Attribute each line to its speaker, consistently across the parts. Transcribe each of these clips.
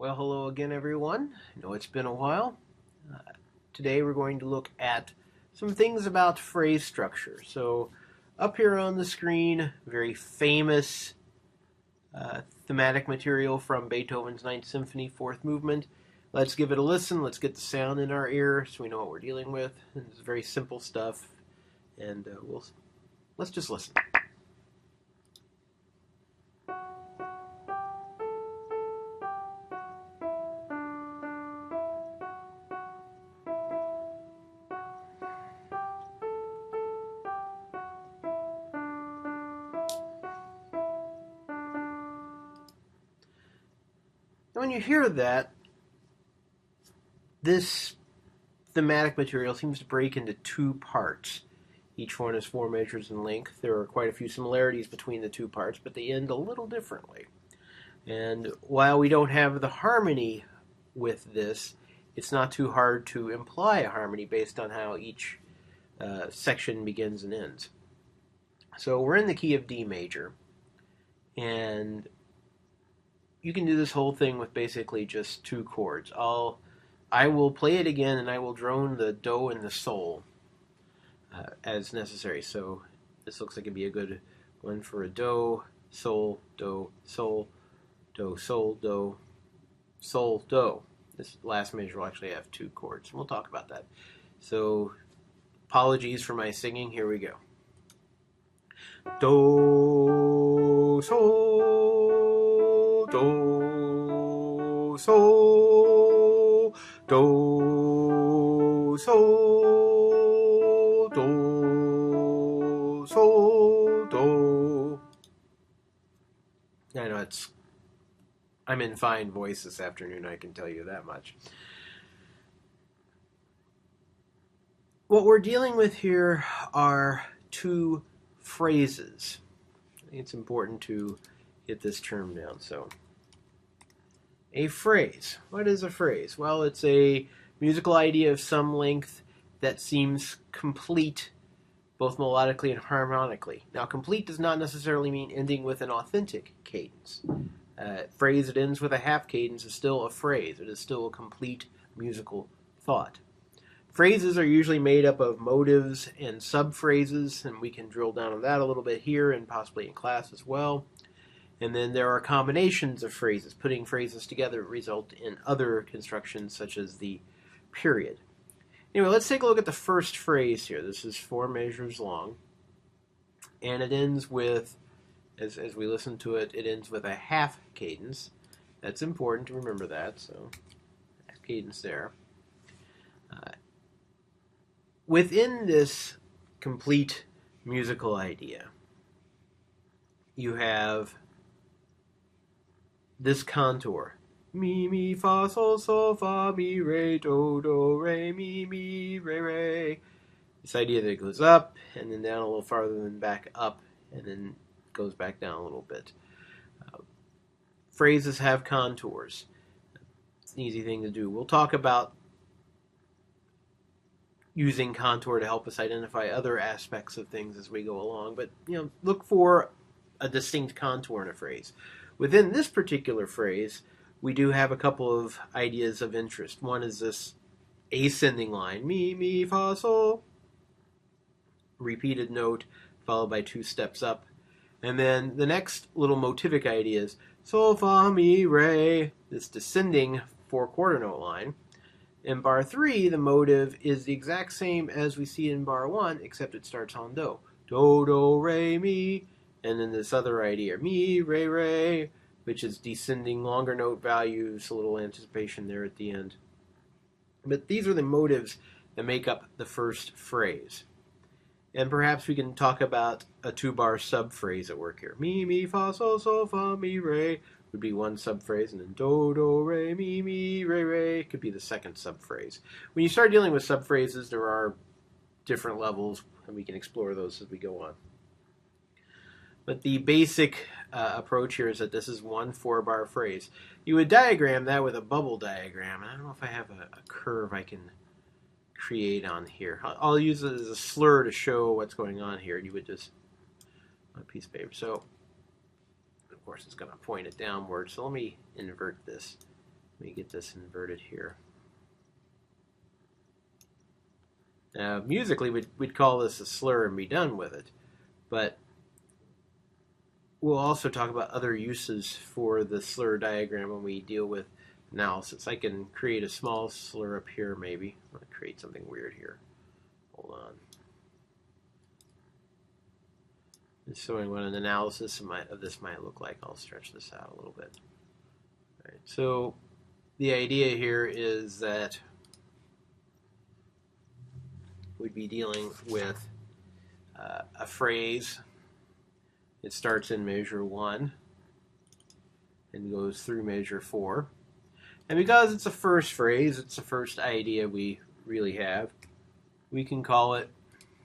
Speaker 1: Well, hello again, everyone. I know it's been a while. Uh, Today we're going to look at some things about phrase structure. So, up here on the screen, very famous thematic material from Beethoven's Ninth Symphony, Fourth Movement. Let's give it a listen. Let's get the sound in our ear so we know what we're dealing with. And it's very simple stuff, and let's just listen. When you hear that, this thematic material seems to break into two parts. Each one is 4 measures in length. There are quite a few similarities between the two parts, but they end a little differently. And while we don't have the harmony with this, it's not too hard to imply a harmony based on how each section begins and ends. So we're in the key of D major, and you can do this whole thing with basically just two chords. I will play it again, and I will drone the do and the sol as necessary. So this looks like it'd be a good one for a do, sol, do, sol, do, sol, do, sol, do. This last measure will actually have two chords, and we'll talk about that. So apologies for my singing. Here we go. Do, sol, do, sol, do, sol, do, sol, do. I know I'm in fine voice this afternoon, I can tell you that much. What we're dealing with here are two phrases. I think it's important to get this term down. So, a phrase. What is a phrase? Well, it's a musical idea of some length that seems complete both melodically and harmonically. Now, complete does not necessarily mean ending with an authentic cadence. Phrase that ends with a half cadence is still a phrase. It is still a complete musical thought. Phrases are usually made up of motives and subphrases, and we can drill down on that a little bit here and possibly in class as well. And then there are combinations of phrases. Putting phrases together result in other constructions such as the period. Anyway, let's take a look at the first phrase here. This is 4 measures long, and it ends with, as we listen to it, it ends with a half cadence. That's important to remember that, so half cadence there. Within this complete musical idea, you have this contour. Mi, mi, fa, sol, sol, fa, mi, re, do, do, re, mi, re, re. This idea that it goes up and then down a little farther, then back up, and then goes back down a little bit. Phrases have contours. It's an easy thing to do. We'll talk about using contour to help us identify other aspects of things as we go along, but look for a distinct contour in a phrase. Within this particular phrase, we do have a couple of ideas of interest. One is this ascending line, mi, mi, fa, sol, repeated note followed by 2 steps up. And then the next little motivic idea is sol, fa, mi, re, this descending 4-quarter note line. In bar 3, the motive is the exact same as we see in bar 1, except it starts on do. Do, do, re, mi. And then this other idea, mi, re, re, which is descending longer note values, a little anticipation there at the end. But these are the motives that make up the first phrase. And perhaps we can talk about a 2-bar subphrase at work here. Mi, mi, fa, sol, sol, fa, mi, re would be one subphrase, and then do, do, re, mi, re, re could be the second subphrase. When you start dealing with subphrases, there are different levels, and we can explore those as we go on. But the basic approach here is that this is one 4-bar phrase. You would diagram that with a bubble diagram. I don't know if I have a curve I can create on here. I'll use it as a slur to show what's going on here. You would just on a piece of paper. So, of course, it's going to point it downward. So let me invert this. Let me get this inverted here. Musically, we'd call this a slur and be done with it, but we'll also talk about other uses for the slur diagram when we deal with analysis. I can create a small slur up here, maybe. I'm going to create something weird here. Hold on. Just showing what an analysis of this might look like. I'll stretch this out a little bit. All right, so the idea here is that we'd be dealing with a phrase. It starts in measure 1 and goes through measure 4. And because it's a first phrase, it's the first idea we really have, we can call it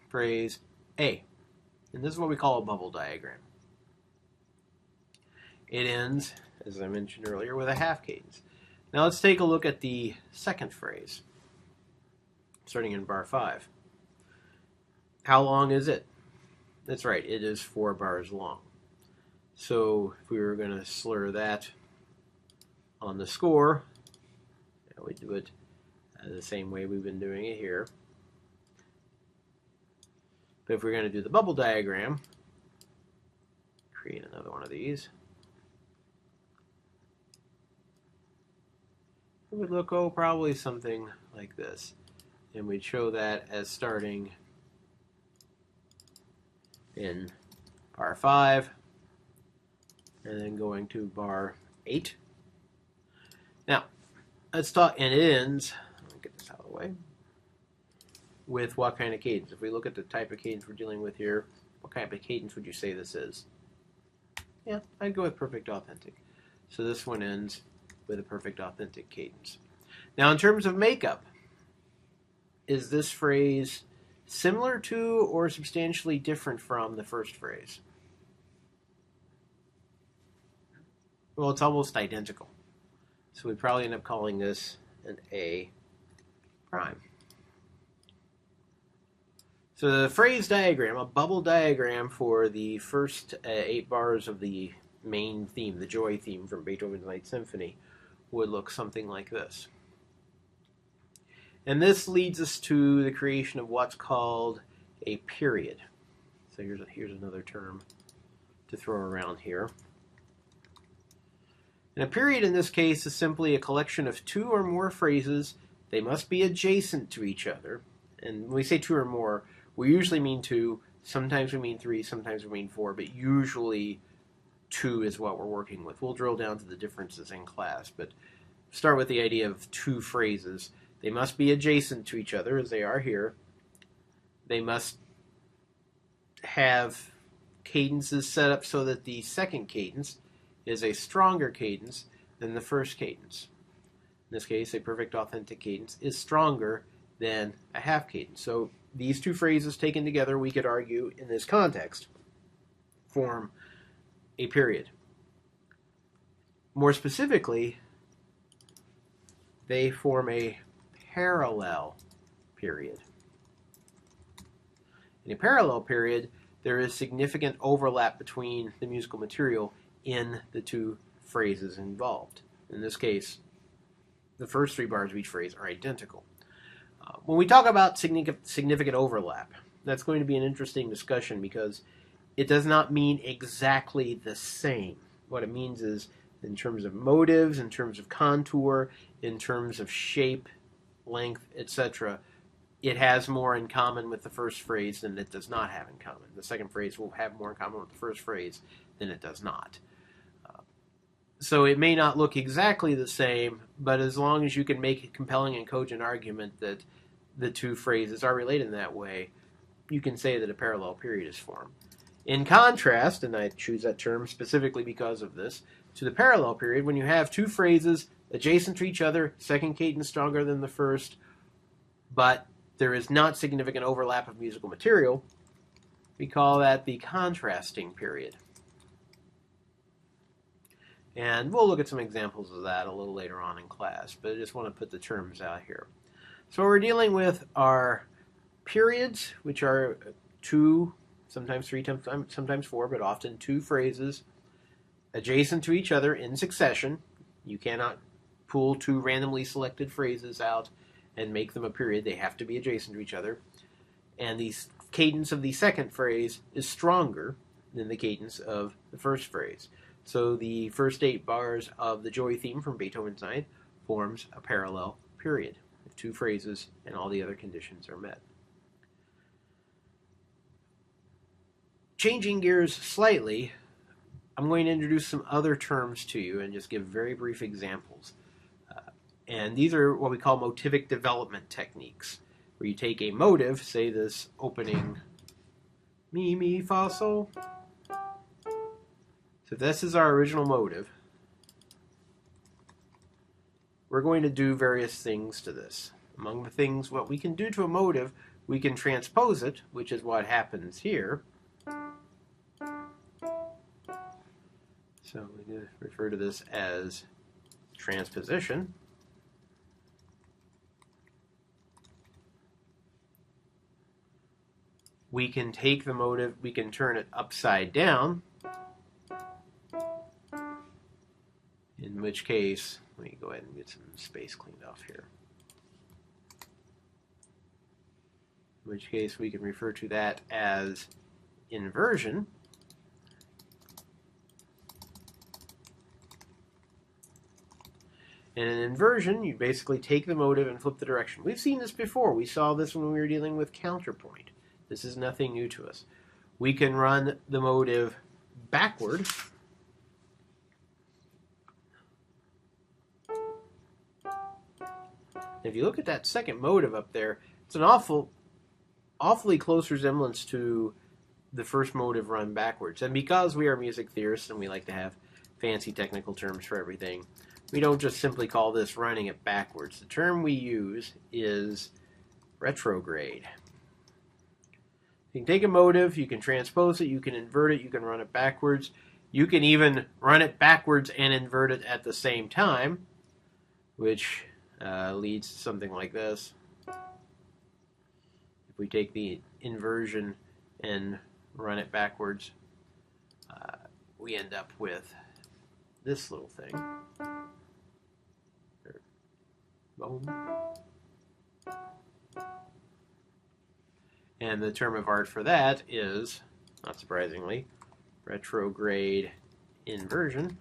Speaker 1: phrase A. And this is what we call a bubble diagram. It ends, as I mentioned earlier, with a half cadence. Now let's take a look at the second phrase, starting in bar 5. How long is it? That's right, it is 4 bars long. So if we were going to slur that on the score, we do it the same way we've been doing it here. But if we're going to do the bubble diagram, create another one of these, it would look, probably something like this. And we'd show that as starting in bar 5 and then going to bar 8. Now, let's talk, and it ends, let me get this out of the way, with what kind of cadence. If we look at the type of cadence we're dealing with here, what kind of cadence would you say this is? Yeah, I'd go with perfect authentic. So this one ends with a perfect authentic cadence. Now, in terms of makeup, is this phrase similar to or substantially different from the first phrase? Well, it's almost identical. So we'd probably end up calling this an A prime. So the phrase diagram, a bubble diagram for the first 8 bars of the main theme, the joy theme from Beethoven's Ninth Symphony, would look something like this. And this leads us to the creation of what's called a period. So here's another term to throw around here. And a period in this case is simply a collection of 2 or more phrases. They must be adjacent to each other. And when we say 2 or more, we usually mean 2. Sometimes we mean 3, sometimes we mean 4, but usually 2 is what we're working with. We'll drill down to the differences in class, but start with the idea of 2 phrases. They must be adjacent to each other, as they are here. They must have cadences set up so that the second cadence is a stronger cadence than the first cadence. In this case, a perfect authentic cadence is stronger than a half cadence. So these 2 phrases taken together, we could argue, in this context, form a period. More specifically, they form a parallel period. In a parallel period, there is significant overlap between the musical material in the 2 phrases involved. In this case, the first 3 bars of each phrase are identical. When we talk about significant overlap, that's going to be an interesting discussion because it does not mean exactly the same. What it means is, in terms of motives, in terms of contour, in terms of shape, length, etc., it has more in common with the first phrase than it does not have in common. The second phrase will have more in common with the first phrase than it does not. So it may not look exactly the same, but as long as you can make a compelling and cogent argument that the 2 phrases are related in that way, you can say that a parallel period is formed. In contrast, and I choose that term specifically because of this, to the parallel period, when you have 2 phrases adjacent to each other, second cadence stronger than the first, but there is not significant overlap of musical material, we call that the contrasting period. And we'll look at some examples of that a little later on in class, but I just want to put the terms out here. So what we're dealing with are periods, which are 2, sometimes 3, sometimes 4, but often 2 phrases adjacent to each other in succession. You cannot pull two randomly selected phrases out and make them a period. They have to be adjacent to each other. And the cadence of the second phrase is stronger than the cadence of the first phrase. So the first 8 bars of the Joy theme from Beethoven's Ninth forms a parallel period with 2 phrases and all the other conditions are met. Changing gears slightly, I'm going to introduce some other terms to you and just give very brief examples. And these are what we call motivic development techniques, where you take a motive, say this opening mi, mi, fa, sol. So this is our original motive. We're going to do various things to this. Among the things, what we can do to a motive, we can transpose it, which is what happens here. So we refer to this as transposition. We can take the motive, we can turn it upside down, in which case, let me go ahead and get some space cleaned off here. In which case we can refer to that as inversion. In an inversion, you basically take the motive and flip the direction. We've seen this before. We saw this when we were dealing with counterpoint. This is nothing new to us. We can run the motive backward. If you look at that second motive up there, it's an awfully close resemblance to the first motive run backwards. And because we are music theorists and we like to have fancy technical terms for everything, we don't just simply call this running it backwards. The term we use is retrograde. You can take a motive, you can transpose it, you can invert it, you can run it backwards. You can even run it backwards and invert it at the same time, which leads to something like this. If we take the inversion and run it backwards, we end up with this little thing. Boom. And the term of art for that is, not surprisingly, retrograde inversion.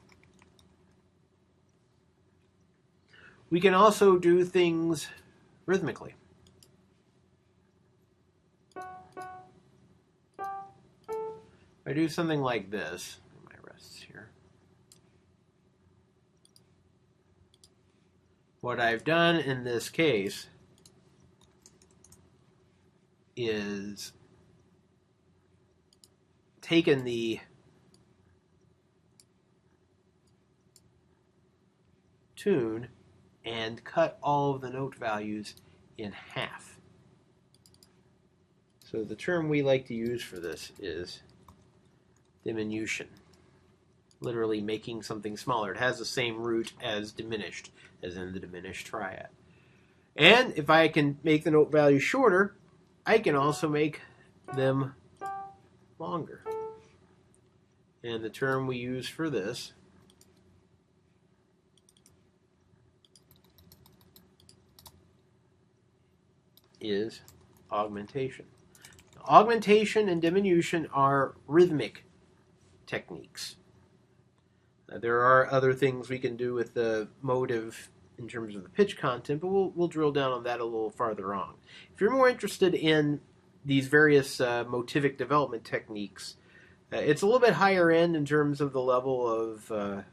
Speaker 1: We can also do things rhythmically. If I do something like this, my rests here. What I've done in this case is taken the tune and cut all of the note values in half. So the term we like to use for this is diminution. Literally making something smaller. It has the same root as diminished, as in the diminished triad. And if I can make the note value shorter, I can also make them longer. And the term we use for this is augmentation. Augmentation and diminution are rhythmic techniques. There are other things we can do with the motive in terms of the pitch content, but we'll drill down on that a little farther on. If you're more interested in these various motivic development techniques, it's a little bit higher end in terms of the level of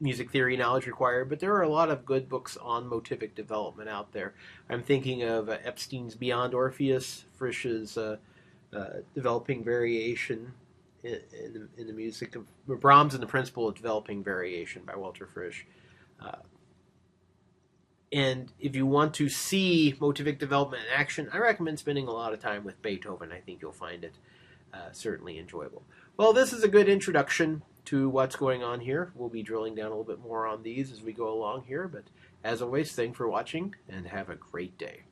Speaker 1: music theory knowledge required, but there are a lot of good books on motivic development out there. I'm thinking of Epstein's Beyond Orpheus, Frisch's Developing Variation in the music of Brahms and the Principle of Developing Variation by Walter Frisch. And if you want to see motivic development in action, I recommend spending a lot of time with Beethoven. I think you'll find it certainly enjoyable. Well, this is a good introduction to what's going on here. We'll be drilling down a little bit more on these as we go along here, but as always, thanks for watching and have a great day.